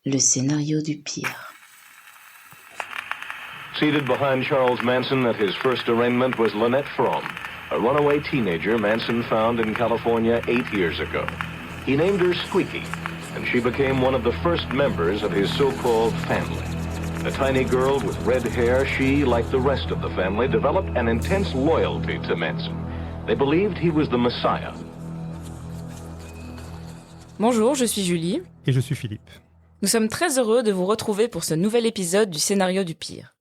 Le scénario du pire. Seated behind Charles Manson at his first arraignment was Lynette Fromm, a runaway teenager Manson found in California 8 years ago. He named her Squeaky, and she became one of the first members of his so-called family. A tiny girl with red hair, she, like the rest of the family, developed an intense loyalty to Manson. They believed he was the Messiah. Bonjour, je suis Julie. Et je suis Philippe. Nous sommes très heureux de vous retrouver pour ce nouvel épisode du scénario du pire.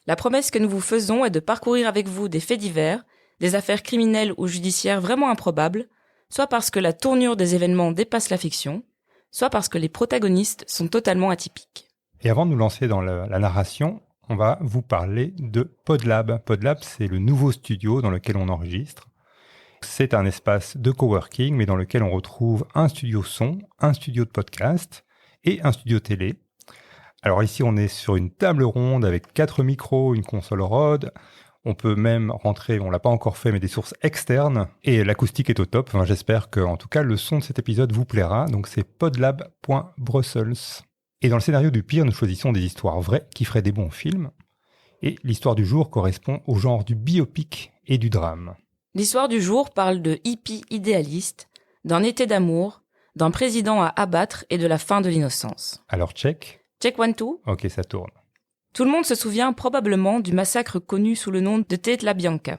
La promesse que nous vous faisons est de parcourir avec vous des faits divers, des affaires criminelles ou judiciaires vraiment improbables, soit parce que la tournure des événements dépasse la fiction, soit parce que les protagonistes sont totalement atypiques. Et avant de nous lancer dans la narration, on va vous parler de Podlab. Podlab, c'est le nouveau studio dans lequel on enregistre. C'est un espace de coworking, mais dans lequel on retrouve un studio son, un studio de podcast et un studio télé. Alors ici, on est sur une table ronde avec 4 micros, une console Rode. On peut même rentrer, on l'a pas encore fait, mais des sources externes. Et l'acoustique est au top. Enfin, j'espère que, en tout cas, le son de cet épisode vous plaira. Donc c'est podlab.brussels. Et dans le scénario du pire, nous choisissons des histoires vraies qui feraient des bons films. Et l'histoire du jour correspond au genre du biopic et du drame. L'histoire du jour parle de hippies idéalistes, d'un été d'amour, d'un président à abattre et de la fin de l'innocence. Alors check. Check 1, 2. Ok, ça tourne. Tout le monde se souvient probablement du massacre connu sous le nom de Tate LaBianca.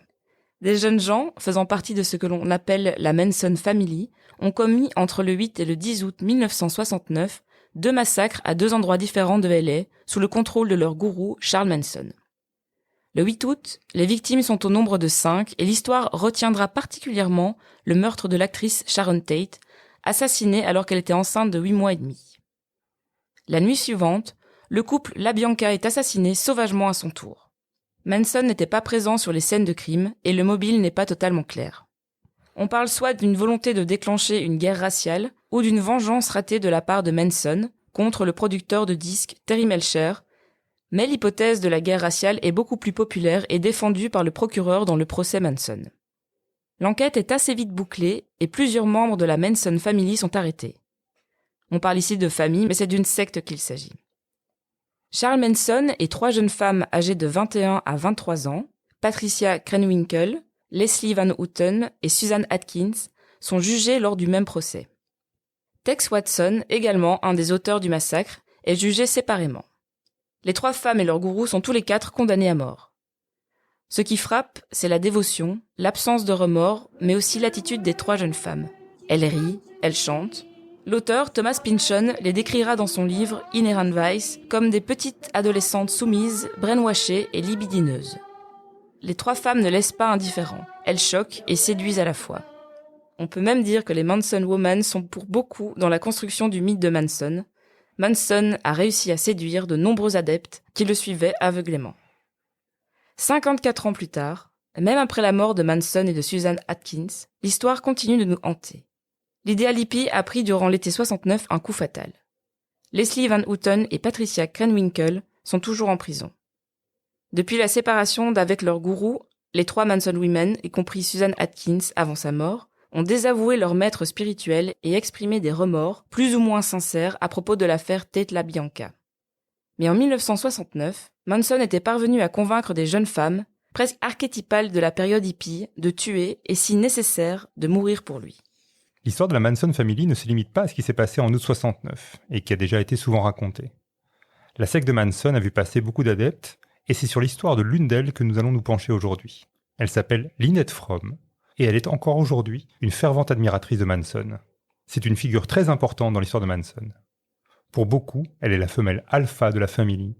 Des jeunes gens, faisant partie de ce que l'on appelle la Manson Family, ont commis entre le 8 et le 10 août 1969 2 massacres à 2 endroits différents de LA, sous le contrôle de leur gourou Charles Manson. Le 8 août, les victimes sont au nombre de 5 et l'histoire retiendra particulièrement le meurtre de l'actrice Sharon Tate, assassinée alors qu'elle était enceinte de 8 mois et demi. La nuit suivante, le couple LaBianca est assassiné sauvagement à son tour. Manson n'était pas présent sur les scènes de crime et le mobile n'est pas totalement clair. On parle soit d'une volonté de déclencher une guerre raciale ou d'une vengeance ratée de la part de Manson contre le producteur de disques Terry Melcher, mais l'hypothèse de la guerre raciale est beaucoup plus populaire et défendue par le procureur dans le procès Manson. L'enquête est assez vite bouclée et plusieurs membres de la Manson Family sont arrêtés. On parle ici de famille, mais c'est d'une secte qu'il s'agit. Charles Manson et 3 jeunes femmes âgées de 21 à 23 ans, Patricia Krenwinkel, Leslie Van Houten et Susan Atkins, sont jugés lors du même procès. Tex Watson, également un des auteurs du massacre, est jugé séparément. Les 3 femmes et leur gourou sont tous les 4 condamnés à mort. Ce qui frappe, c'est la dévotion, l'absence de remords, mais aussi l'attitude des 3 jeunes femmes. Elles rient, elles chantent. L'auteur, Thomas Pynchon, les décrira dans son livre Inherent Vice comme des petites adolescentes soumises, brainwashées et libidineuses. Les 3 femmes ne laissent pas indifférents. Elles choquent et séduisent à la fois. On peut même dire que les Manson Women sont pour beaucoup dans la construction du mythe de Manson. Manson a réussi à séduire de nombreux adeptes qui le suivaient aveuglément. 54 ans plus tard, même après la mort de Manson et de Susan Atkins, l'histoire continue de nous hanter. L'idéal hippie a pris durant l'été 69 un coup fatal. Leslie Van Houten et Patricia Krenwinkel sont toujours en prison. Depuis la séparation d'avec leur gourou, les 3 Manson Women, y compris Susan Atkins avant sa mort, ont désavoué leur maître spirituel et exprimé des remords, plus ou moins sincères, à propos de l'affaire Tate LaBianca. Mais en 1969, Manson était parvenu à convaincre des jeunes femmes, presque archétypales de la période hippie, de tuer et, si nécessaire, de mourir pour lui. L'histoire de la Manson Family ne se limite pas à ce qui s'est passé en août 69, et qui a déjà été souvent raconté. La secte de Manson a vu passer beaucoup d'adeptes, et c'est sur l'histoire de l'une d'elles que nous allons nous pencher aujourd'hui. Elle s'appelle Lynette Fromm, et elle est encore aujourd'hui une fervente admiratrice de Manson. C'est une figure très importante dans l'histoire de Manson. Pour beaucoup, elle est la femelle alpha de la famille,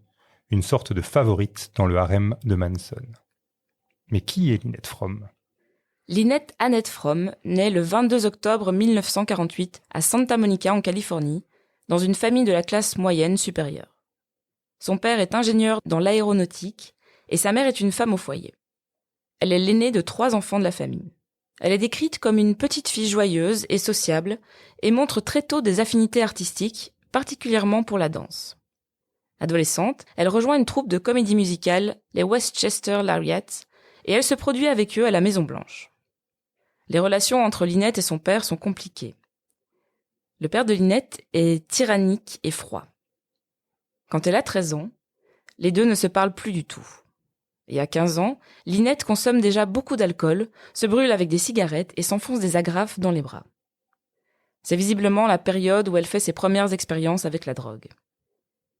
une sorte de favorite dans le harem de Manson. Mais qui est Lynette Fromm ? Lynette Annette Fromm naît le 22 octobre 1948 à Santa Monica en Californie, dans une famille de la classe moyenne supérieure. Son père est ingénieur dans l'aéronautique et sa mère est une femme au foyer. Elle est l'aînée de 3 enfants de la famille. Elle est décrite comme une petite fille joyeuse et sociable et montre très tôt des affinités artistiques, particulièrement pour la danse. Adolescente, elle rejoint une troupe de comédie musicale, les Westchester Lariats, et elle se produit avec eux à la Maison-Blanche. Les relations entre Lynette et son père sont compliquées. Le père de Lynette est tyrannique et froid. Quand elle a 13 ans, les deux ne se parlent plus du tout. Et à 15 ans, Lynette consomme déjà beaucoup d'alcool, se brûle avec des cigarettes et s'enfonce des agrafes dans les bras. C'est visiblement la période où elle fait ses premières expériences avec la drogue.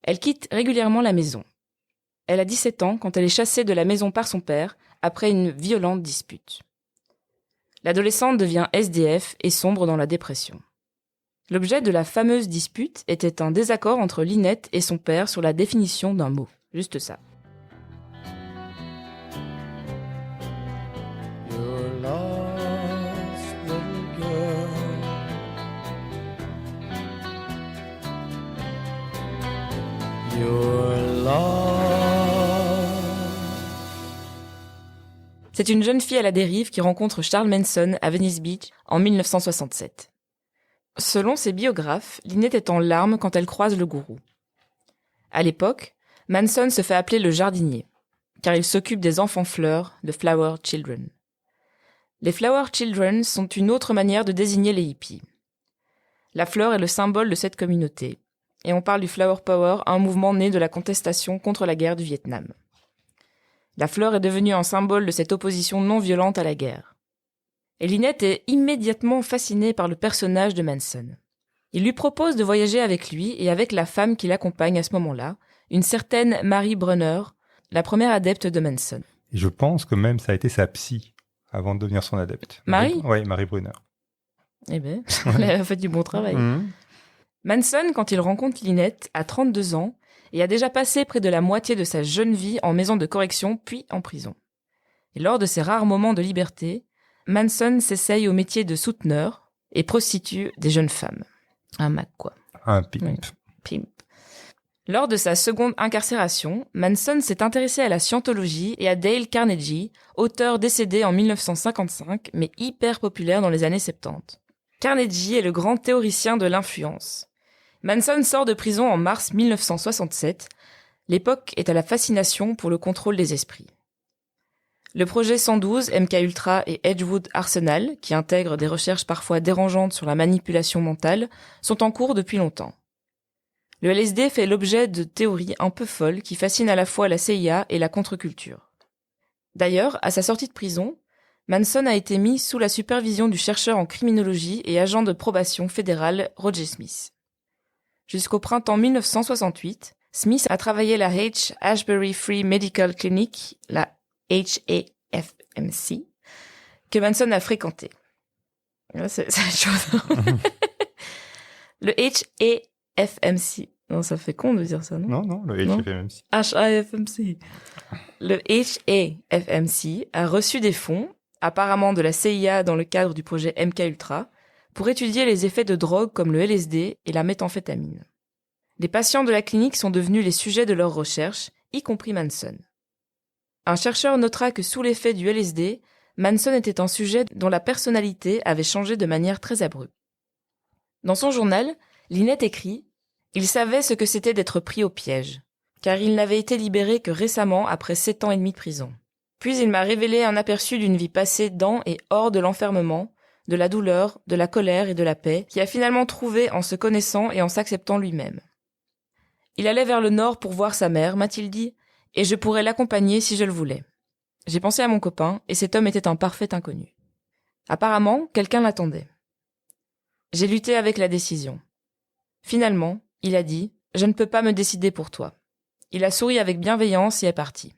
Elle quitte régulièrement la maison. Elle a 17 ans quand elle est chassée de la maison par son père après une violente dispute. L'adolescente devient SDF et sombre dans la dépression. L'objet de la fameuse dispute était un désaccord entre Lynette et son père sur la définition d'un mot. Juste ça. You're lost, little girl. You're lost. C'est une jeune fille à la dérive qui rencontre Charles Manson à Venice Beach en 1967. Selon ses biographes, Lynette est en larmes quand elle croise le gourou. À l'époque, Manson se fait appeler le jardinier, car il s'occupe des enfants fleurs, de Flower Children. Les Flower Children sont une autre manière de désigner les hippies. La fleur est le symbole de cette communauté, et on parle du Flower Power, un mouvement né de la contestation contre la guerre du Vietnam. La fleur est devenue un symbole de cette opposition non violente à la guerre. Et Lynette est immédiatement fascinée par le personnage de Manson. Il lui propose de voyager avec lui et avec la femme qui l'accompagne à ce moment-là, une certaine Mary Brunner, la première adepte de Manson. Et je pense que même ça a été sa psy avant de devenir son adepte. Marie ? Oui, Mary Brunner. Eh ben, elle a fait du bon travail. Mmh. Manson, quand il rencontre Lynette, a 32 ans et a déjà passé près de la moitié de sa jeune vie en maison de correction puis en prison. Et lors de ses rares moments de liberté, Manson s'essaye au métier de souteneur et prostitue des jeunes femmes. Un Mac, quoi. Un pimp. Oui. Pimp. Lors de sa seconde incarcération, Manson s'est intéressé à la scientologie et à Dale Carnegie, auteur décédé en 1955, mais hyper populaire dans les années 70. Carnegie est le grand théoricien de l'influence. Manson sort de prison en mars 1967. L'époque est à la fascination pour le contrôle des esprits. Le projet 112, MKUltra et Edgewood Arsenal, qui intègrent des recherches parfois dérangeantes sur la manipulation mentale, sont en cours depuis longtemps. Le LSD fait l'objet de théories un peu folles qui fascinent à la fois la CIA et la contre-culture. D'ailleurs, à sa sortie de prison, Manson a été mis sous la supervision du chercheur en criminologie et agent de probation fédéral Roger Smith. Jusqu'au printemps 1968, Smith a travaillé la H. Ashbury Free Medical Clinic, la HAFMC, que Manson a fréquenté. C'est la chose. Le HAFMC. Non, ça fait con de dire ça, non? Non, le HAFMC. HAFMC. Le HAFMC a reçu des fonds, apparemment de la CIA dans le cadre du projet MKUltra, pour étudier les effets de drogues comme le LSD et la méthamphétamine. Les patients de la clinique sont devenus les sujets de leurs recherches, y compris Manson. Un chercheur notera que sous l'effet du LSD, Manson était un sujet dont la personnalité avait changé de manière très abrupte. Dans son journal, Lynette écrit « Il savait ce que c'était d'être pris au piège, car il n'avait été libéré que récemment après 7 ans et demi de prison. Puis il m'a révélé un aperçu d'une vie passée dans et hors de l'enfermement, de la douleur, de la colère et de la paix, qui a finalement trouvé en se connaissant et en s'acceptant lui-même. Il allait vers le nord pour voir sa mère, m'a-t-il dit, et je pourrais l'accompagner si je le voulais. J'ai pensé à mon copain, et cet homme était un parfait inconnu. Apparemment, quelqu'un l'attendait. J'ai lutté avec la décision. Finalement, il a dit « Je ne peux pas me décider pour toi ». Il a souri avec bienveillance et est parti.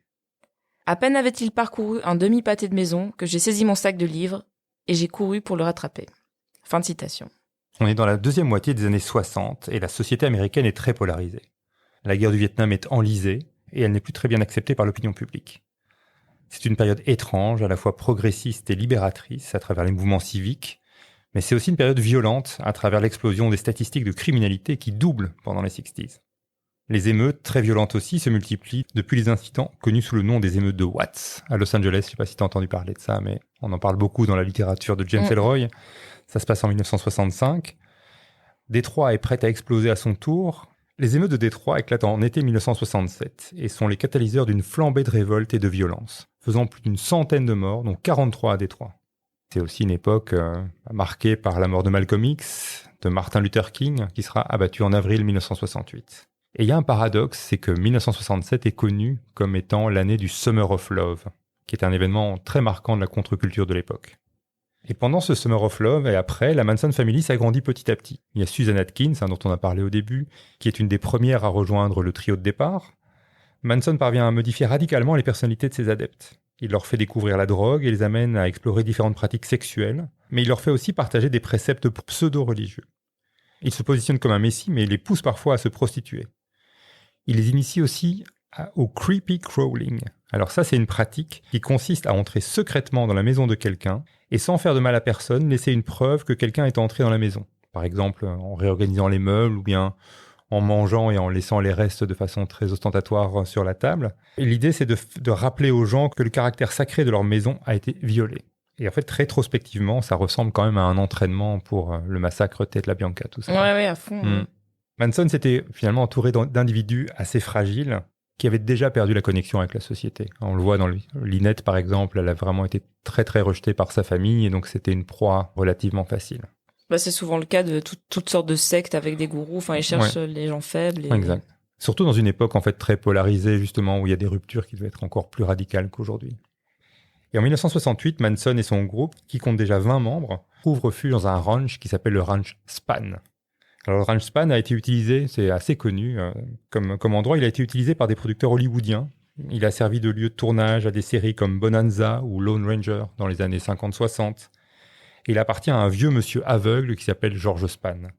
À peine avait-il parcouru un demi-pâté de maison que j'ai saisi mon sac de livres et j'ai couru pour le rattraper. Fin de citation. On est dans la deuxième moitié des années 60 et la société américaine est très polarisée. La guerre du Vietnam est enlisée et elle n'est plus très bien acceptée par l'opinion publique. C'est une période étrange, à la fois progressiste et libératrice à travers les mouvements civiques, mais c'est aussi une période violente à travers l'explosion des statistiques de criminalité qui doublent pendant les 60s. Les émeutes, très violentes aussi, se multiplient depuis les incidents connus sous le nom des émeutes de Watts à Los Angeles. Je ne sais pas si tu as entendu parler de ça, mais on en parle beaucoup dans la littérature de James Ellroy. Ça se passe en 1965. Détroit est prête à exploser à son tour. Les émeutes de Détroit éclatent en été 1967 et sont les catalyseurs d'une flambée de révolte et de violence, faisant plus d'une centaine de morts, dont 43 à Détroit. C'est aussi une époque marquée par la mort de Malcolm X, de Martin Luther King, qui sera abattu en avril 1968. Et il y a un paradoxe, c'est que 1967 est connu comme étant l'année du Summer of Love, qui est un événement très marquant de la contre-culture de l'époque. Et pendant ce Summer of Love et après, la Manson Family s'agrandit petit à petit. Il y a Susan Atkins, dont on a parlé au début, qui est une des premières à rejoindre le trio de départ. Manson parvient à modifier radicalement les personnalités de ses adeptes. Il leur fait découvrir la drogue et les amène à explorer différentes pratiques sexuelles, mais il leur fait aussi partager des préceptes pseudo-religieux. Il se positionne comme un messie, mais il les pousse parfois à se prostituer. Il les initie aussi au creepy crawling. Alors ça, c'est une pratique qui consiste à entrer secrètement dans la maison de quelqu'un et sans faire de mal à personne, laisser une preuve que quelqu'un est entré dans la maison. Par exemple, en réorganisant les meubles ou bien en mangeant et en laissant les restes de façon très ostentatoire sur la table. Et l'idée, c'est de rappeler aux gens que le caractère sacré de leur maison a été violé. Et en fait, rétrospectivement, ça ressemble quand même à un entraînement pour le massacre Ted LaBianca, tout ça. Ouais, à fond. Manson s'était finalement entouré d'individus assez fragiles qui avaient déjà perdu la connexion avec la société. On le voit dans Lynette, par exemple, elle a vraiment été très très rejetée par sa famille et donc c'était une proie relativement facile. Bah, c'est souvent le cas de toutes sortes de sectes avec des gourous. Enfin, ils cherchent les gens faibles. Exact. Surtout dans une époque en fait très polarisée, justement, où il y a des ruptures qui devaient être encore plus radicales qu'aujourd'hui. Et en 1968, Manson et son groupe, qui compte déjà 20 membres, trouvent refuge dans un ranch qui s'appelle le ranch Span. Alors le ranch Span a été utilisé, c'est assez connu, comme endroit, il a été utilisé par des producteurs hollywoodiens. Il a servi de lieu de tournage à des séries comme Bonanza ou Lone Ranger dans les années 50-60. Il appartient à un vieux monsieur aveugle qui s'appelle George Span.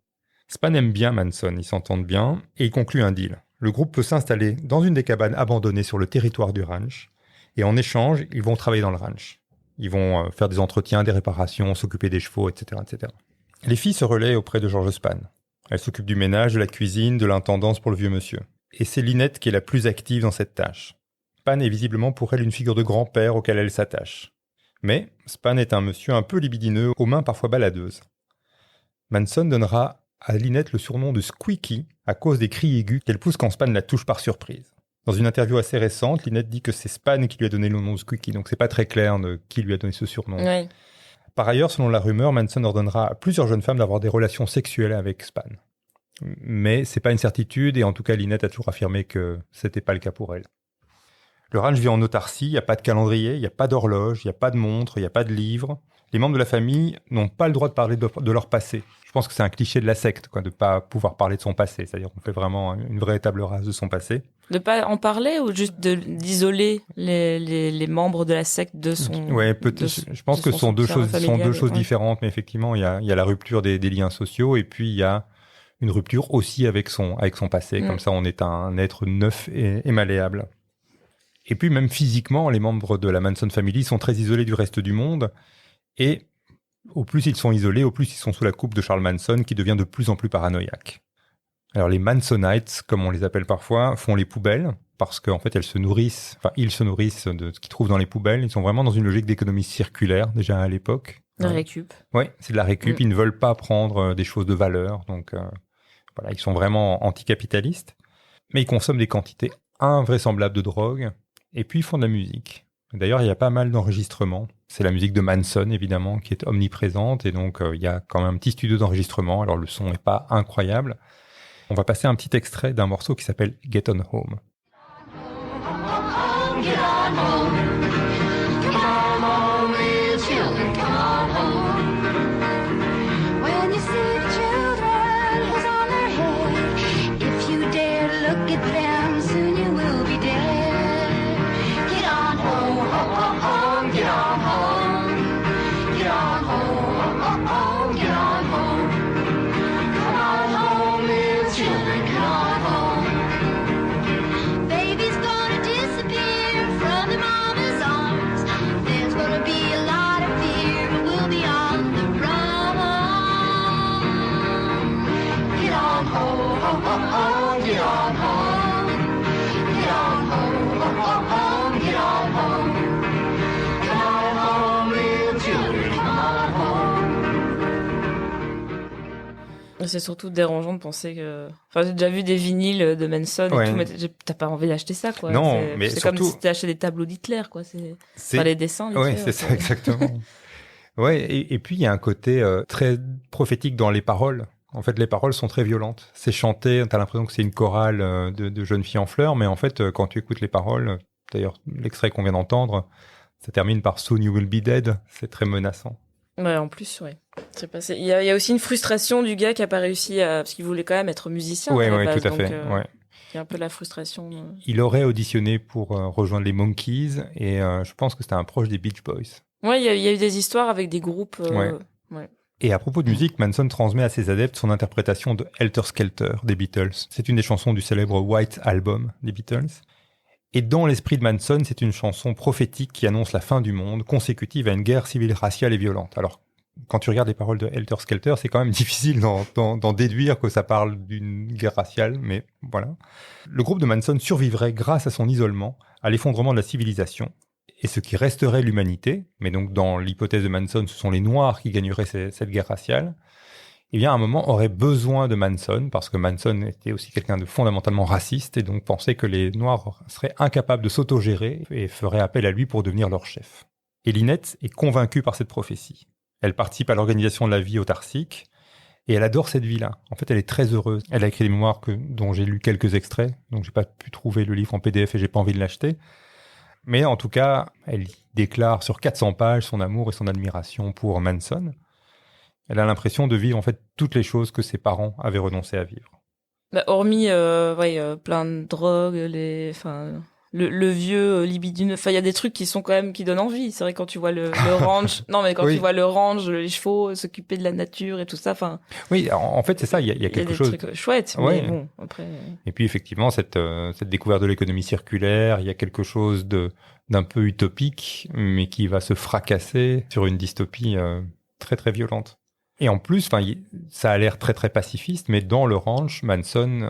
Span aime bien Manson, ils s'entendent bien, et il conclut un deal. Le groupe peut s'installer dans une des cabanes abandonnées sur le territoire du ranch, et en échange, ils vont travailler dans le ranch. Ils vont faire des entretiens, des réparations, s'occuper des chevaux, etc., etc. Les filles se relaient auprès de George Span. Elles s'occupent du ménage, de la cuisine, de l'intendance pour le vieux monsieur. Et c'est Lynette qui est la plus active dans cette tâche. Span est visiblement pour elle une figure de grand-père auquel elle s'attache. Mais Span est un monsieur un peu libidineux, aux mains parfois baladeuses. Manson donnera à Lynette le surnom de Squeaky à cause des cris aigus qu'elle pousse quand Span la touche par surprise. Dans une interview assez récente, Lynette dit que c'est Span qui lui a donné le nom de Squeaky, donc c'est pas très clair de qui lui a donné ce surnom. Ouais. Par ailleurs, selon la rumeur, Manson ordonnera à plusieurs jeunes femmes d'avoir des relations sexuelles avec Span. Mais c'est pas une certitude, et en tout cas, Lynette a toujours affirmé que c'était pas le cas pour elle. Le ranch vit en autarcie, il n'y a pas de calendrier, il n'y a pas d'horloge, il n'y a pas de montre, il n'y a pas de livre. Les membres de la famille n'ont pas le droit de parler de leur passé. Je pense que c'est un cliché de la secte, de ne pas pouvoir parler de son passé. C'est-à-dire qu'on fait vraiment une vraie table rase de son passé. De pas en parler ou juste d'isoler les membres de la secte de son... Ouais, peut-être. Je pense que ce sont deux choses différentes, mais effectivement, il y a la rupture des liens sociaux et puis il y a une rupture aussi avec son passé. Comme ça, on est un être neuf et malléable. Et puis même physiquement, les membres de la Manson Family sont très isolés du reste du monde. Et au plus ils sont isolés, au plus ils sont sous la coupe de Charles Manson, qui devient de plus en plus paranoïaque. Alors les Mansonites, comme on les appelle parfois, font les poubelles, parce qu'en fait ils se nourrissent de ce qu'ils trouvent dans les poubelles. Ils sont vraiment dans une logique d'économie circulaire, déjà à l'époque. La récup. Oui, c'est de la récup. Ils ne veulent pas prendre des choses de valeur. Donc voilà, ils sont vraiment anticapitalistes. Mais ils consomment des quantités invraisemblables de drogue. Et puis, ils font de la musique. D'ailleurs, il y a pas mal d'enregistrements. C'est la musique de Manson, évidemment, qui est omniprésente. Et donc, il y a quand même un petit studio d'enregistrement. Alors, le son n'est pas incroyable. On va passer un petit extrait d'un morceau qui s'appelle Get On Home. Get on home. Come on home, little children, come on home. When you see the children who's on their head, if you dare look at them, soon you will be dead. Get on home, home, home, get on home. Get on home, home, home, get on home. Come on home, little children, come on home. Baby's gonna disappear from the mama's arms. There's gonna be a lot of fear, but we'll be on the run. Get on home, home, home, home, get on home. Get on home, home, home, home, get on home. Come on home, little children, come on home. C'est surtout dérangeant de penser que... Enfin, j'ai déjà vu des vinyles de Manson et tout, mais t'as pas envie d'acheter ça, quoi. Non, mais c'est surtout... comme si t'achetais des tableaux d'Hitler, quoi. Enfin, les dessins. Oui, c'est ça, exactement. Ouais, et puis il y a un côté très prophétique dans les paroles. En fait, les paroles sont très violentes. C'est chanté, t'as l'impression que c'est une chorale de jeunes filles en fleurs, mais en fait, quand tu écoutes les paroles, d'ailleurs, l'extrait qu'on vient d'entendre, ça termine par Soon you will be dead. C'est très menaçant. Ouais, en plus, ouais. C'est passé. Il y a aussi une frustration du gars qui a pas réussi parce qu'il voulait quand même être musicien. Oui, à la oui, base, tout à donc, fait. Ouais. Il y a un peu la frustration. Il aurait auditionné pour rejoindre les Monkees et je pense que c'était un proche des Beach Boys. Ouais, il y a eu des histoires avec des groupes. Ouais. Et à propos de musique, Manson transmet à ses adeptes son interprétation de Helter Skelter des Beatles. C'est une des chansons du célèbre White Album des Beatles. Et dans l'esprit de Manson, c'est une chanson prophétique qui annonce la fin du monde, consécutive à une guerre civile raciale et violente. Alors, quand tu regardes les paroles de Helter Skelter, c'est quand même difficile d'en déduire que ça parle d'une guerre raciale, mais voilà. Le groupe de Manson survivrait grâce à son isolement, à l'effondrement de la civilisation, et ce qui resterait l'humanité, mais donc dans l'hypothèse de Manson, ce sont les Noirs qui gagneraient cette guerre raciale, eh bien à un moment aurait besoin de Manson, parce que Manson était aussi quelqu'un de fondamentalement raciste, et donc pensait que les Noirs seraient incapables de s'autogérer et feraient appel à lui pour devenir leur chef. Et Lynette est convaincue par cette prophétie. Elle participe à l'organisation de la vie autarcique et elle adore cette vie-là. En fait, elle est très heureuse. Elle a écrit des mémoires dont j'ai lu quelques extraits, donc j'ai pas pu trouver le livre en PDF et j'ai pas envie de l'acheter. Mais en tout cas, elle y déclare sur 400 pages son amour et son admiration pour Manson. Elle a l'impression de vivre en fait toutes les choses que ses parents avaient renoncé à vivre. Bah, hormis plein de drogues, le vieux libidineux. Enfin, il y a des trucs qui sont quand même qui donnent envie. C'est vrai quand tu vois le ranch. Non, mais quand Oui. tu vois le ranch, les chevaux s'occuper de la nature et tout ça. Enfin. Oui, en fait, c'est ça. Il y a quelque chose. Il y a des trucs chouettes. Ouais. Mais bon, après. Et puis effectivement, cette découverte de l'économie circulaire, il y a quelque chose d'un peu utopique, mais qui va se fracasser sur une dystopie très très violente. Et en plus, ça a l'air très très pacifiste, mais dans le ranch, Manson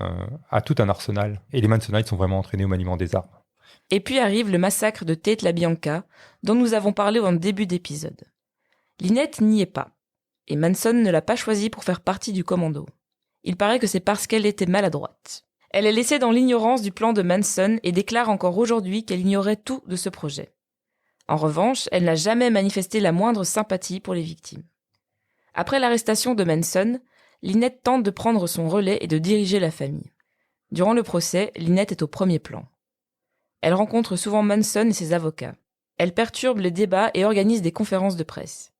a tout un arsenal. Et les Mansonites sont vraiment entraînés au maniement des armes. Et puis arrive le massacre de Tate LaBianca, dont nous avons parlé en début d'épisode. Lynette n'y est pas, et Manson ne l'a pas choisie pour faire partie du commando. Il paraît que c'est parce qu'elle était maladroite. Elle est laissée dans l'ignorance du plan de Manson et déclare encore aujourd'hui qu'elle ignorait tout de ce projet. En revanche, elle n'a jamais manifesté la moindre sympathie pour les victimes. Après l'arrestation de Manson, Lynette tente de prendre son relais et de diriger la famille. Durant le procès, Lynette est au premier plan. Elle rencontre souvent Manson et ses avocats. Elle perturbe les débats et organise des conférences de presse.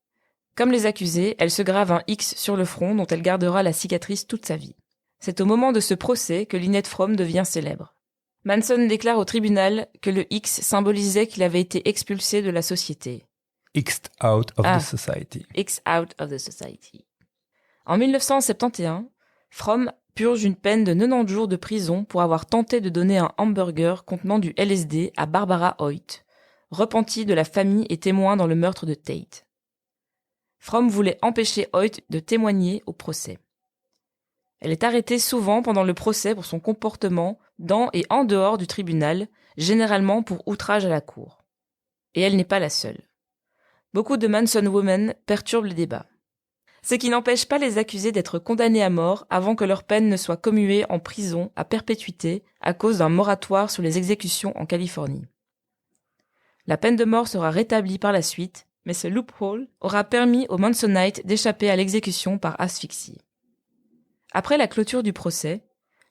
Comme les accusés, elle se grave un X sur le front dont elle gardera la cicatrice toute sa vie. C'est au moment de ce procès que Lynette Fromm devient célèbre. Manson déclare au tribunal que le X symbolisait qu'il avait été expulsé de la société. X'd out of the society. X out of the society. En 1971, Fromm purge une peine de 90 jours de prison pour avoir tenté de donner un hamburger contenant du LSD à Barbara Hoyt, repentie de la famille et témoin dans le meurtre de Tate. Fromm voulait empêcher Hoyt de témoigner au procès. Elle est arrêtée souvent pendant le procès pour son comportement dans et en dehors du tribunal, généralement pour outrage à la cour. Et elle n'est pas la seule. Beaucoup de Manson Women perturbent les débats. Ce qui n'empêche pas les accusés d'être condamnés à mort avant que leur peine ne soit commuée en prison à perpétuité à cause d'un moratoire sur les exécutions en Californie. La peine de mort sera rétablie par la suite, mais ce loophole aura permis aux Mansonites d'échapper à l'exécution par asphyxie. Après la clôture du procès,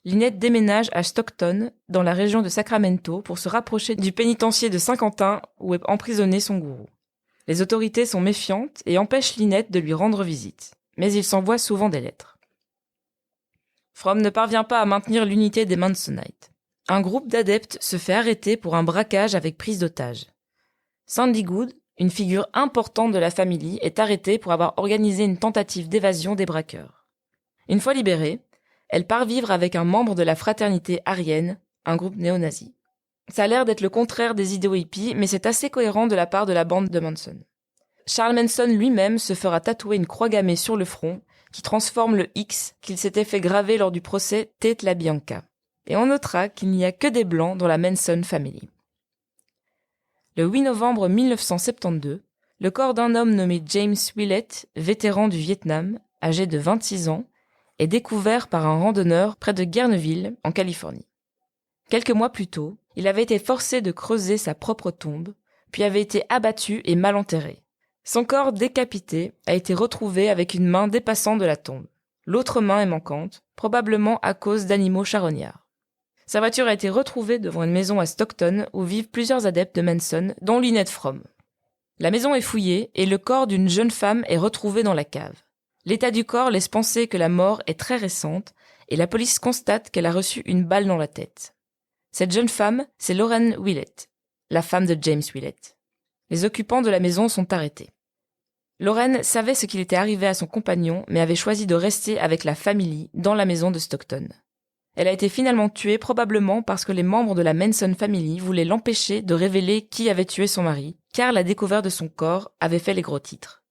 Lynette déménage à Stockton, dans la région de Sacramento, pour se rapprocher du pénitencier de Saint-Quentin où est emprisonné son gourou. Les autorités sont méfiantes et empêchent Lynette de lui rendre visite, mais il s'envoie souvent des lettres. Fromm ne parvient pas à maintenir l'unité des Mansonites. Un groupe d'adeptes se fait arrêter pour un braquage avec prise d'otage. Sandy Good, une figure importante de la famille, est arrêtée pour avoir organisé une tentative d'évasion des braqueurs. Une fois libérée, elle part vivre avec un membre de la fraternité Aryan, un groupe néo-nazi. Ça a l'air d'être le contraire des idéaux hippies, mais c'est assez cohérent de la part de la bande de Manson. Charles Manson lui-même se fera tatouer une croix gammée sur le front qui transforme le X qu'il s'était fait graver lors du procès Tate LaBianca. Et on notera qu'il n'y a que des blancs dans la Manson Family. Le 8 novembre 1972, le corps d'un homme nommé James Willett, vétéran du Vietnam, âgé de 26 ans, est découvert par un randonneur près de Guerneville, en Californie. Quelques mois plus tôt, il avait été forcé de creuser sa propre tombe, puis avait été abattu et mal enterré. Son corps décapité a été retrouvé avec une main dépassant de la tombe. L'autre main est manquante, probablement à cause d'animaux charognards. Sa voiture a été retrouvée devant une maison à Stockton où vivent plusieurs adeptes de Manson, dont Lynette Fromm. La maison est fouillée et le corps d'une jeune femme est retrouvé dans la cave. L'état du corps laisse penser que la mort est très récente et la police constate qu'elle a reçu une balle dans la tête. Cette jeune femme, c'est Lauren Willett, la femme de James Willett. Les occupants de la maison sont arrêtés. Lauren savait ce qu'il était arrivé à son compagnon, mais avait choisi de rester avec la famille dans la maison de Stockton. Elle a été finalement tuée probablement parce que les membres de la Manson Family voulaient l'empêcher de révéler qui avait tué son mari, car la découverte de son corps avait fait les gros titres.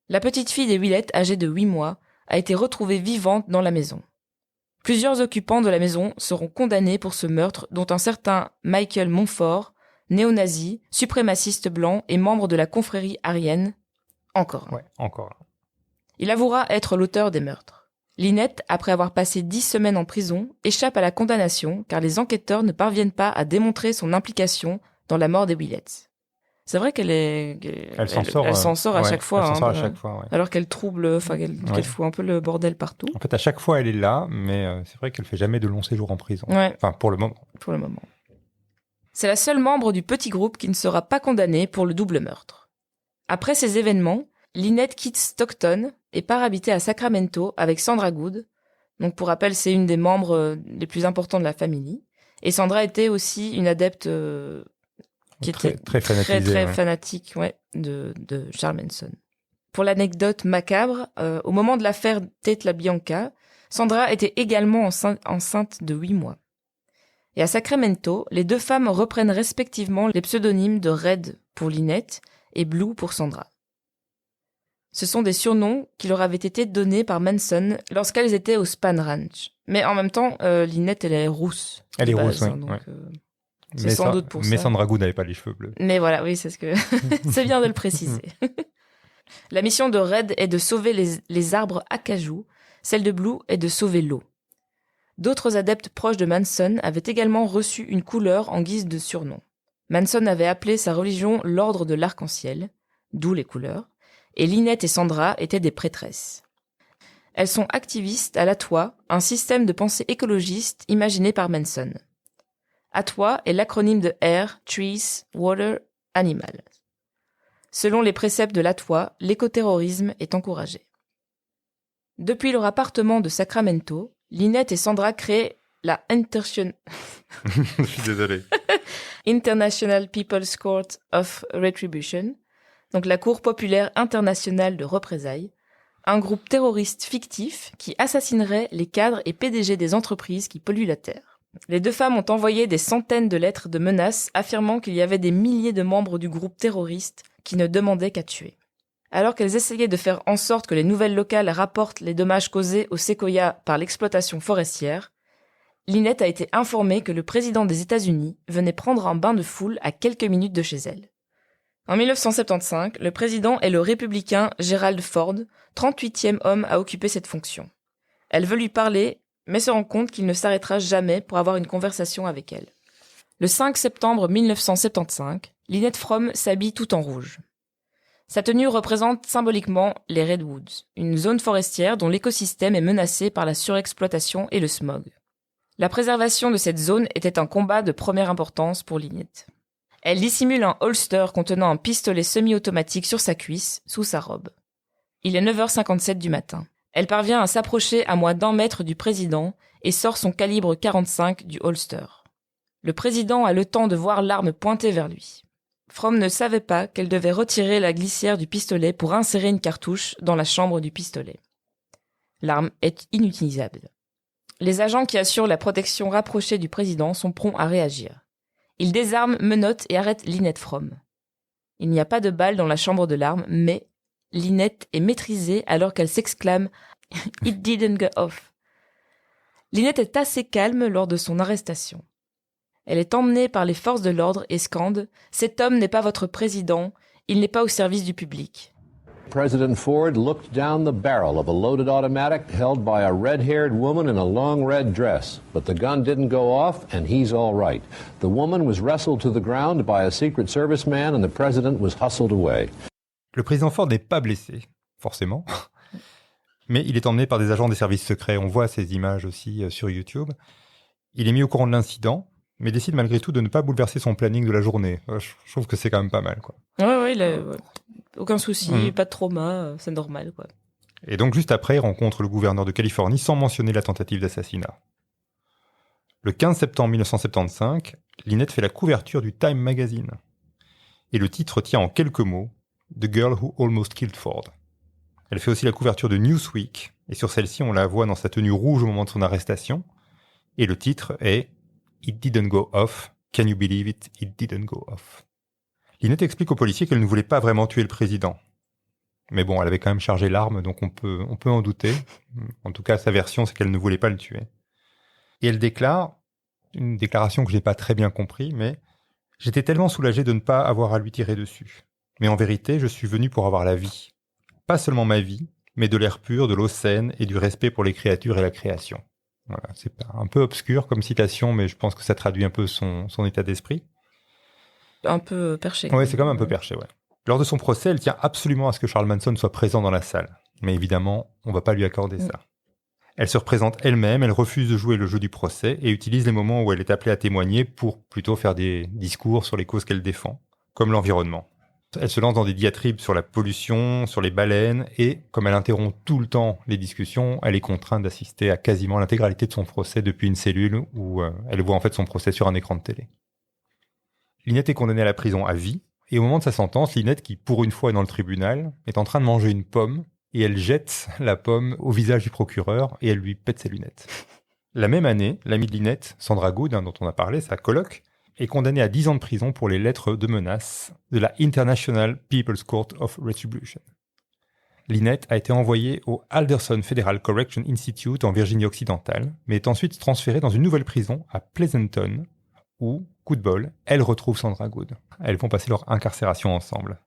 La petite fille des Willett, âgée de 8 mois, a été retrouvée vivante dans la maison. Plusieurs occupants de la maison seront condamnés pour ce meurtre, dont un certain Michael Montfort, néo-nazi, suprémaciste blanc et membre de la confrérie aryenne. Encore. Ouais, encore. Il avouera être l'auteur des meurtres. Lynette, après avoir passé 10 semaines en prison, échappe à la condamnation car les enquêteurs ne parviennent pas à démontrer son implication dans la mort des Willett. C'est vrai Elle s'en sort à chaque fois. Elle s'en sort à chaque fois, ouais. Alors qu'elle trouble, qu'elle fout un peu le bordel partout. En fait, à chaque fois, elle est là, mais c'est vrai qu'elle fait jamais de long séjour en prison. Ouais. Enfin, pour le moment. Pour le moment. C'est la seule membre du petit groupe qui ne sera pas condamnée pour le double meurtre. Après ces événements, Lynette quitte Stockton et part habiter à Sacramento avec Sandra Good. Donc, pour rappel, c'est une des membres les plus importants de la famille. Et Sandra était aussi une adepte qui était très fanatique de Charles Manson. Pour l'anecdote macabre, au moment de l'affaire Tate LaBianca, Sandra était également enceinte de 8 mois. Et à Sacramento, les deux femmes reprennent respectivement les pseudonymes de Red pour Lynette et Blue pour Sandra. Ce sont des surnoms qui leur avaient été donnés par Manson lorsqu'elles étaient au Span Ranch. Mais en même temps, Lynette, elle est rousse. Elle est rousse, oui. Donc, c'est sans doute pour ça. Mais Sandra Good n'avait pas les cheveux bleus. Mais voilà, oui, c'est ce que c'est bien de le préciser. La mission de Red est de sauver les arbres acajou. Celle de Blue est de sauver l'eau. D'autres adeptes proches de Manson avaient également reçu une couleur en guise de surnom. Manson avait appelé sa religion l'ordre de l'arc-en-ciel, d'où les couleurs, et Lynette et Sandra étaient des prêtresses. Elles sont activistes à l'ATWA, un système de pensée écologiste imaginé par Manson. ATWA est l'acronyme de Air, Trees, Water, Animal. Selon les préceptes de l'ATWA, l'écoterrorisme est encouragé. Depuis leur appartement de Sacramento, Lynette et Sandra créent la Je suis désolé. International People's Court of Retribution, donc la Cour populaire internationale de représailles, un groupe terroriste fictif qui assassinerait les cadres et PDG des entreprises qui polluent la Terre. Les deux femmes ont envoyé des centaines de lettres de menaces affirmant qu'il y avait des milliers de membres du groupe terroriste qui ne demandaient qu'à tuer. Alors qu'elles essayaient de faire en sorte que les nouvelles locales rapportent les dommages causés aux séquoias par l'exploitation forestière, Lynette a été informée que le président des États-Unis venait prendre un bain de foule à quelques minutes de chez elle. En 1975, le président est le républicain Gerald Ford, 38e homme à occuper cette fonction. Elle veut lui parler, mais se rend compte qu'il ne s'arrêtera jamais pour avoir une conversation avec elle. Le 5 septembre 1975, Lynette Fromm s'habille tout en rouge. Sa tenue représente symboliquement les Redwoods, une zone forestière dont l'écosystème est menacé par la surexploitation et le smog. La préservation de cette zone était un combat de première importance pour Lynette. Elle dissimule un holster contenant un pistolet semi-automatique sur sa cuisse, sous sa robe. Il est 9h57 du matin. Elle parvient à s'approcher à moins d'1 mètre du président et sort son calibre 45 du holster. Le président a le temps de voir l'arme pointée vers lui. Fromm ne savait pas qu'elle devait retirer la glissière du pistolet pour insérer une cartouche dans la chambre du pistolet. L'arme est inutilisable. Les agents qui assurent la protection rapprochée du président sont prompts à réagir. Ils désarment, menottent et arrêtent Lynette Fromm. Il n'y a pas de balle dans la chambre de l'arme, mais Lynette est maîtrisée alors qu'elle s'exclame « It didn't go off ». Lynette est assez calme lors de son arrestation. Elle est emmenée par les forces de l'ordre et scande « Cet homme n'est pas votre président, il n'est pas au service du public ». President Ford looked down the barrel of a loaded automatic held by a red-haired woman in a long red dress. But the gun didn't go off, and he's all right. The woman was wrestled to the ground by a Secret Service man, and the president was hustled away. Le président Ford n'est pas blessé, forcément. Mais il est emmené par des agents des services secrets. On voit ces images aussi sur YouTube. Il est mis au courant de l'incident, mais décide malgré tout de ne pas bouleverser son planning de la journée. Je trouve que c'est quand même pas mal, quoi. Ouais. Aucun souci, Mhm. pas de trauma, c'est normal, quoi. Et donc, juste après, il rencontre le gouverneur de Californie sans mentionner la tentative d'assassinat. Le 15 septembre 1975, Lynette fait la couverture du Time Magazine. Et le titre tient en quelques mots « The Girl Who Almost Killed Ford ». Elle fait aussi la couverture de Newsweek, et sur celle-ci, on la voit dans sa tenue rouge au moment de son arrestation. Et le titre est « It didn't go off. Can you believe it? It didn't go off ». Lynette explique aux policiers qu'elle ne voulait pas vraiment tuer le président. Mais bon, elle avait quand même chargé l'arme, donc on peut en douter. En tout cas, sa version, c'est qu'elle ne voulait pas le tuer. Et elle déclare, une déclaration que je n'ai pas très bien compris, mais « J'étais tellement soulagé de ne pas avoir à lui tirer dessus. Mais en vérité, je suis venu pour avoir la vie. Pas seulement ma vie, mais de l'air pur, de l'eau saine et du respect pour les créatures et la création. » Voilà, c'est un peu obscur comme citation, mais je pense que ça traduit un peu son état d'esprit. Un peu perché. Ouais, c'est quand même un peu perché, ouais. Lors de son procès, elle tient absolument à ce que Charles Manson soit présent dans la salle. Mais évidemment, on va pas lui accorder ça. Elle se représente elle-même, elle refuse de jouer le jeu du procès et utilise les moments où elle est appelée à témoigner pour plutôt faire des discours sur les causes qu'elle défend, comme l'environnement. Elle se lance dans des diatribes sur la pollution, sur les baleines, et comme elle interrompt tout le temps les discussions, elle est contrainte d'assister à quasiment l'intégralité de son procès depuis une cellule où elle voit en fait son procès sur un écran de télé. Lynette est condamnée à la prison à vie, et au moment de sa sentence, Lynette, qui pour une fois est dans le tribunal, est en train de manger une pomme, et elle jette la pomme au visage du procureur, et elle lui pète ses lunettes. La même année, l'amie de Lynette, Sandra Good, dont on a parlé, sa coloc, est condamnée à 10 ans de prison pour les lettres de menace de la International People's Court of Retribution. Lynette a été envoyée au Alderson Federal Correction Institute en Virginie occidentale, mais est ensuite transférée dans une nouvelle prison à Pleasanton, où, coup de bol, elle retrouve Sandra Good. Elles vont passer leur incarcération ensemble.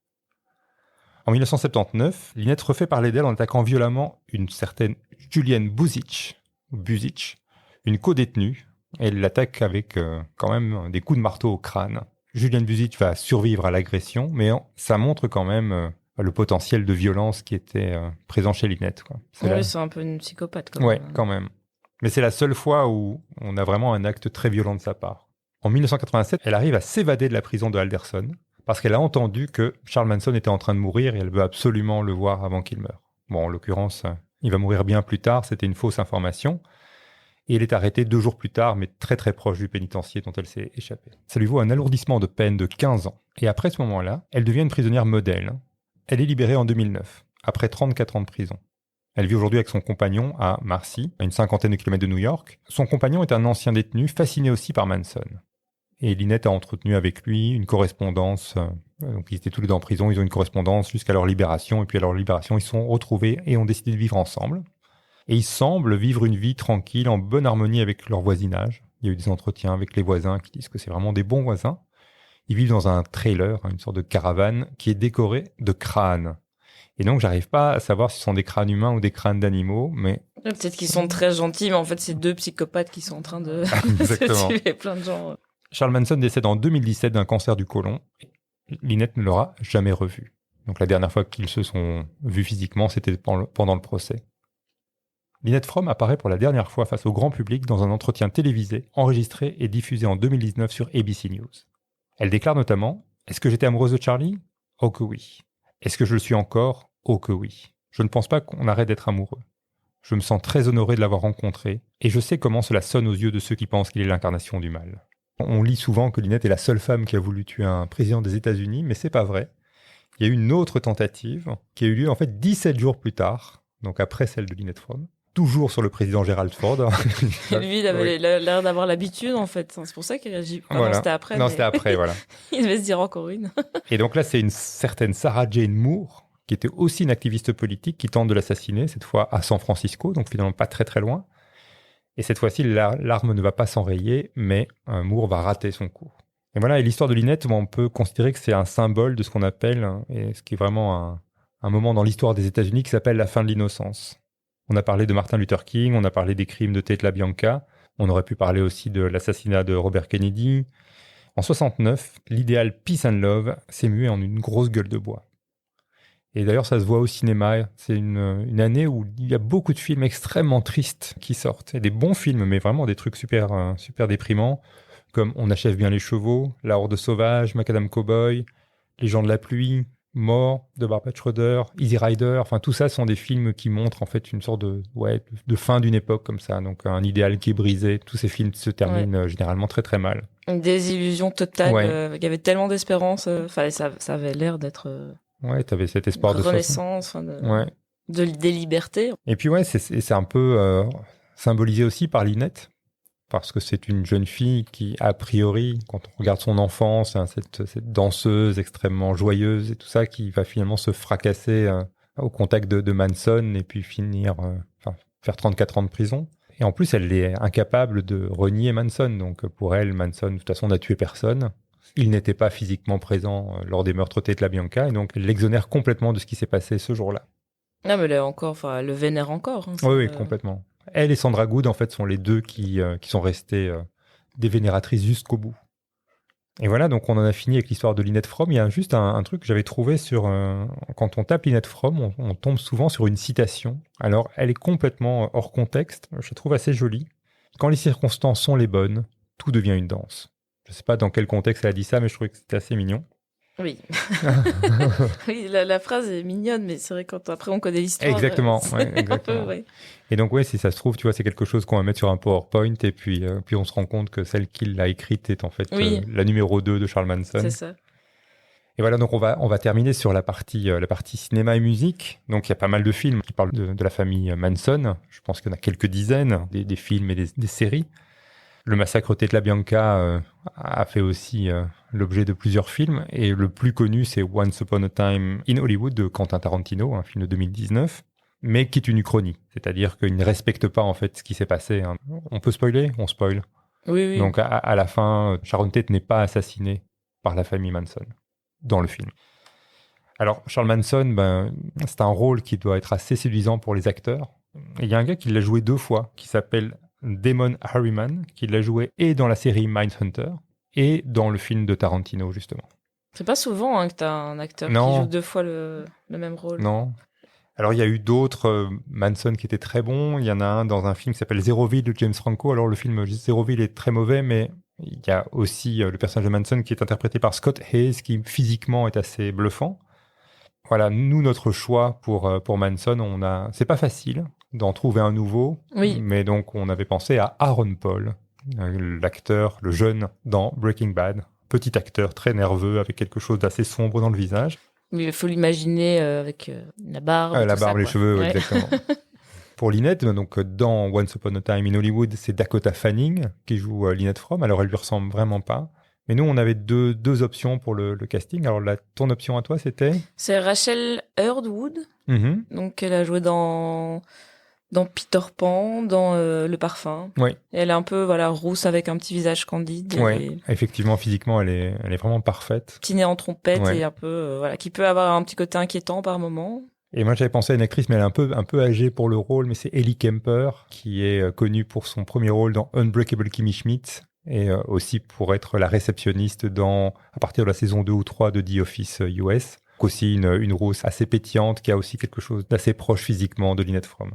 En 1979, Lynette refait parler d'elle en attaquant violemment une certaine Julienne Buzic, une co-détenue. Elle l'attaque avec quand même des coups de marteau au crâne. Julienne Buzic va survivre à l'agression, mais ça montre quand même le potentiel de violence qui était présent chez Lynette, quoi. C'est un peu une psychopathe, quand Ouais, même. quand même. Mais c'est la seule fois où on a vraiment un acte très violent de sa part. En 1987, elle arrive à s'évader de la prison de Alderson parce qu'elle a entendu que Charles Manson était en train de mourir et elle veut absolument le voir avant qu'il meure. Bon, en l'occurrence, il va mourir bien plus tard, c'était une fausse information. Et elle est arrêtée 2 jours plus tard, mais très très proche du pénitencier dont elle s'est échappée. Ça lui vaut un alourdissement de peine de 15 ans. Et après ce moment-là, elle devient une prisonnière modèle. Elle est libérée en 2009, après 34 ans de prison. Elle vit aujourd'hui avec son compagnon à Marcy, à une 50aine de kilomètres de New York. Son compagnon est un ancien détenu, fasciné aussi par Manson. Et Lynette a entretenu avec lui une correspondance. Donc ils étaient tous les deux en prison, ils ont une correspondance jusqu'à leur libération. Et puis à leur libération, ils se sont retrouvés et ont décidé de vivre ensemble. Et ils semblent vivre une vie tranquille, en bonne harmonie avec leur voisinage. Il y a eu des entretiens avec les voisins qui disent que c'est vraiment des bons voisins. Ils vivent dans un trailer, une sorte de caravane, qui est décorée de crânes. Et donc, j'arrive pas à savoir si ce sont des crânes humains ou des crânes d'animaux, mais... Peut-être qu'ils sont très gentils, mais en fait, c'est 2 psychopathes qui sont en train de Exactement. tuer plein de gens. Charles Manson décède en 2017 d'un cancer du côlon. Lynette ne l'aura jamais revu. Donc la dernière fois qu'ils se sont vus physiquement, c'était pendant le procès. Lynette Fromm apparaît pour la dernière fois face au grand public dans un entretien télévisé, enregistré et diffusé en 2019 sur ABC News. Elle déclare notamment « Est-ce que j'étais amoureuse de Charlie ? Oh que oui. Est-ce que je le suis encore ? Oh que oui. Je ne pense pas qu'on arrête d'être amoureux. Je me sens très honoré de l'avoir rencontré, et je sais comment cela sonne aux yeux de ceux qui pensent qu'il est l'incarnation du mal. » On lit souvent que Lynette est la seule femme qui a voulu tuer un président des États-Unis, mais c'est pas vrai. Il y a eu une autre tentative qui a eu lieu en fait 17 jours plus tard, donc après celle de Lynette Fromm, toujours sur le président Gerald Ford. Et lui, il avait l'air d'avoir l'habitude, en fait. C'est pour ça qu'il réagit. Ah, Voilà. non, c'était après. Non, mais... c'était après, voilà. Il devait se dire encore une. Et donc là, c'est une certaine Sarah Jane Moore, qui était aussi une activiste politique, qui tente de l'assassiner, cette fois à San Francisco, donc finalement pas très très loin. Et cette fois-ci, l'arme ne va pas s'enrayer, mais Moore va rater son coup. Et voilà, et l'histoire de Lynette, on peut considérer que c'est un symbole de ce qu'on appelle, et ce qui est vraiment un moment dans l'histoire des États-Unis qui s'appelle la fin de l'innocence. On a parlé de Martin Luther King, on a parlé des crimes de Tate LaBianca, on aurait pu parler aussi de l'assassinat de Robert Kennedy. En 69, l'idéal Peace and Love s'est mué en une grosse gueule de bois. Et d'ailleurs, ça se voit au cinéma. C'est une année où il y a beaucoup de films extrêmement tristes qui sortent. Et des bons films, mais vraiment des trucs super, super déprimants, comme On achève bien les chevaux, La Horde sauvage, Macadam Cowboy, Les gens de la pluie, Mort de Barbara Schroeder, Easy Rider. Enfin, tout ça sont des films qui montrent en fait une sorte de fin d'une époque comme ça. Donc, un idéal qui est brisé. Tous ces films se terminent généralement très très mal. Une désillusion totale. Ouais. Il y avait tellement d'espérance. Ça avait l'air d'être Ouais, t'avais cet espoir de renaissance, Ouais. des libertés. Et puis c'est un peu symbolisé aussi par Lynette, parce que c'est une jeune fille qui, a priori, quand on regarde son enfance, hein, cette danseuse extrêmement joyeuse et tout ça, qui va finalement se fracasser au contact de Manson et puis faire 34 ans de prison. Et en plus, elle est incapable de renier Manson. Donc pour elle, Manson, de toute façon, n'a tué personne. Il n'était pas physiquement présent lors des meurtres de la Bianca, et donc elle l'exonère complètement de ce qui s'est passé ce jour-là. Ah, mais elle le vénère encore. Hein, Oui, complètement. Elle et Sandra Good, en fait, sont les deux qui sont restées des vénératrices jusqu'au bout. Et voilà, donc on en a fini avec l'histoire de Lynette Fromm. Il y a juste un truc que j'avais trouvé quand on tape Lynette Fromm, on tombe souvent sur une citation. Alors, elle est complètement hors contexte, je la trouve assez jolie. Quand les circonstances sont les bonnes, tout devient une danse. Je ne sais pas dans quel contexte elle a dit ça, mais je trouvais que c'était assez mignon. Oui. Oui, la phrase est mignonne, mais c'est vrai après on connaît l'histoire. Exactement. Exactement. Ouais. Et donc si ça se trouve, tu vois, c'est quelque chose qu'on va mettre sur un PowerPoint et puis on se rend compte que celle qui l'a écrite est en fait la numéro 2 de Charles Manson. C'est ça. Et voilà, donc on va terminer sur la partie cinéma et musique. Donc il y a pas mal de films qui parlent de la famille Manson. Je pense qu'il y en a quelques dizaines, des films et des séries. Le massacre de la Bianca a fait aussi l'objet de plusieurs films, et le plus connu, c'est Once Upon a Time in Hollywood de Quentin Tarantino, un film de 2019, mais qui est une uchronie, c'est-à-dire qu'il ne respecte pas en fait ce qui s'est passé. Hein. On peut spoiler ? On spoil. Oui. Donc à la fin, Sharon Tate n'est pas assassinée par la famille Manson dans le film. Alors Charles Manson, c'est un rôle qui doit être assez séduisant pour les acteurs. Et il y a un gars qui l'a joué 2 fois, qui s'appelle Damon Harriman, qui l'a joué et dans la série Mindhunter et dans le film de Tarantino, justement. C'est pas souvent que t'as un acteur qui joue 2 fois le même rôle. Non. Alors, il y a eu d'autres Manson qui étaient très bons. Il y en a un dans un film qui s'appelle Zeroville de James Franco. Alors, le film Zeroville est très mauvais, mais il y a aussi le personnage de Manson qui est interprété par Scott Hayes, qui physiquement est assez bluffant. Voilà, nous, notre choix pour Manson, c'est pas facile d'en trouver un nouveau, mais donc on avait pensé à Aaron Paul, l'acteur, le jeune dans Breaking Bad, petit acteur très nerveux avec quelque chose d'assez sombre dans le visage. Mais il faut l'imaginer avec la barbe. Les cheveux, exactement. Pour Lynette, donc dans Once Upon a Time in Hollywood, c'est Dakota Fanning qui joue Lynette Fromm. Alors elle lui ressemble vraiment pas. Mais nous, on avait deux options pour le casting. Alors, ton option à toi, c'était ? C'est Rachel Hurd-Wood. Mm-hmm. Donc, elle a joué dans Peter Pan, dans Le Parfum. Oui. Et elle est un peu rousse avec un petit visage candide. Oui, effectivement, physiquement, elle est vraiment parfaite. Petit nez en trompette et un peu, qui peut avoir un petit côté inquiétant par moment. Et moi, j'avais pensé à une actrice, mais elle est un peu âgée pour le rôle, mais c'est Ellie Kemper, qui est connue pour son premier rôle dans Unbreakable Kimmy Schmidt, et aussi pour être la réceptionniste à partir de la saison 2 ou 3 de The Office US. Aussi une rousse assez pétillante, qui a aussi quelque chose d'assez proche physiquement de Lynette Fromm.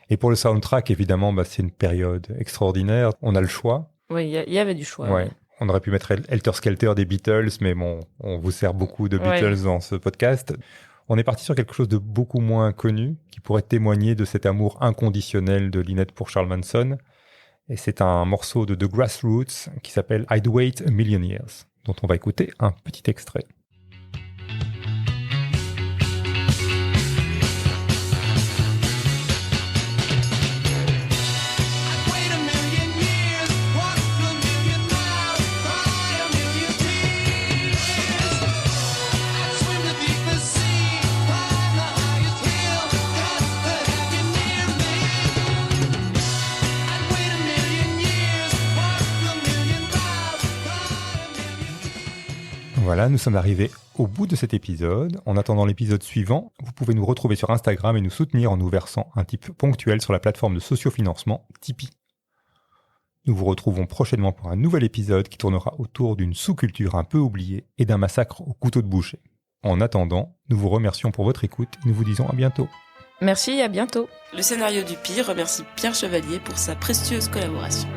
Et pour le soundtrack, évidemment, c'est une période extraordinaire. On a le choix. Oui, il y avait du choix. Ouais. On aurait pu mettre Helter Skelter des Beatles, mais bon, on vous sert beaucoup de Beatles dans ce podcast. On est parti sur quelque chose de beaucoup moins connu, qui pourrait témoigner de cet amour inconditionnel de Lynette pour Charles Manson. Et c'est un morceau de The Grassroots qui s'appelle I'd Wait a Million Years, dont on va écouter un petit extrait. Voilà, nous sommes arrivés au bout de cet épisode. En attendant l'épisode suivant, vous pouvez nous retrouver sur Instagram et nous soutenir en nous versant un tip ponctuel sur la plateforme de sociofinancement Tipeee. Nous vous retrouvons prochainement pour un nouvel épisode qui tournera autour d'une sous-culture un peu oubliée et d'un massacre au couteau de boucher. En attendant, nous vous remercions pour votre écoute et nous vous disons à bientôt. Merci et à bientôt. Le scénario du Pire remercie Pierre Chevalier pour sa précieuse collaboration.